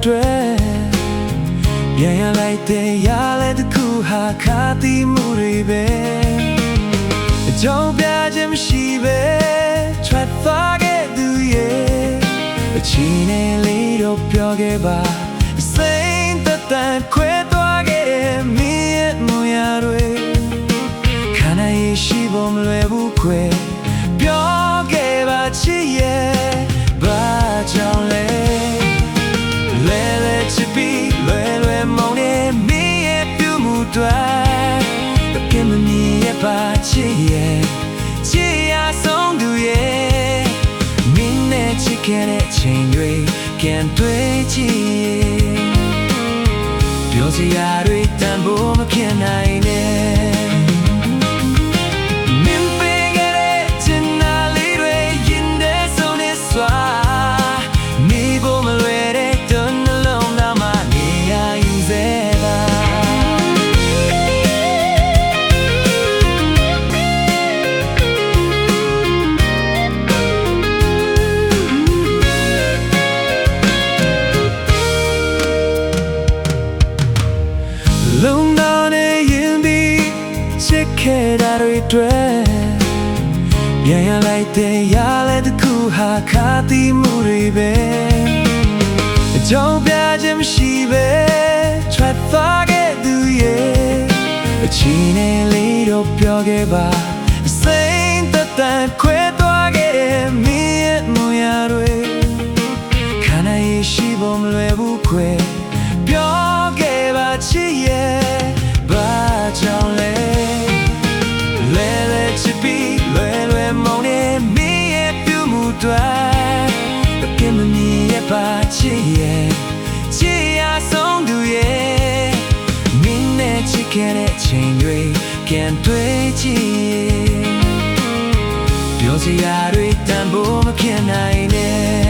တွေ့ပြန်ရလိုက်တဲ့ရလဲတခုဟာခါတီမှုတွေပဲအကြောင်းပြခြင်းမရှိပဲထွက်သွားခဲ့သူရဲ့အချီနဲ့လေးတော့ပြောခဲ့ပါစိတ်တန်ခွဲသွားခဲ့တဲ့မင်းရဲ့မူရာတွေခန္ဓာရရှိဖို့မလွယ်ဘူးခွဲပြောခဲ့ပါချစ်ရဲ့ဘာကြောင့်လဲလဲလဲချစ်ပြီးလွယ်လွယ်မောင်းနေမင်းရဲ့ပြုမှုတွေတကယ်မမြင်ရပါချစ်ရဲ့ချစ်ရဆုံးသူရဲ့မင်းနဲ့ချစ်ခဲ့တဲ့ချိန်တွေပြန်တွေ့ချင်ပြောစရာတွေတန်ဖို့မဖြစ်နိုင်နဲ့လုံတော့နေရင်ဒီချစ်ခဲ့တာတွေတွေ့ပြန်ရလိုက်တဲ့ရလဲတခုဟာခါတီမှုတွေပဲအကြောင်းပြခြင်းမရှိပဲထွက်သွားခဲ့သူရဲ့အချီနဲ့လေးတော့ပြောခဲ့ပါစိတ်တန်ခွဲသွားခဲ့တဲ့မင်းရဲ့မူရာတွေခန္ဓာရရှိဖို့မလွယ်ဘူးခွဲပြောခဲ့ပါချစ်ရဲ့ဘာကြောင့်လဲလဲလဲချစ်ပြီးလွယ်လွယ်မောင်းနေမင်းရဲ့ပြုမှုတွေတကယ်မမြင်ရပါချစ်ရဲ့ချစ်ရဆုံးသူရဲ့မင်းနဲ့ချစ်ခဲ့တဲ့ချိန်တွေပြန်တွေ့ချင်ပြောစရာတွေတန်ဖို့မဖြစ်နိုင်နဲ့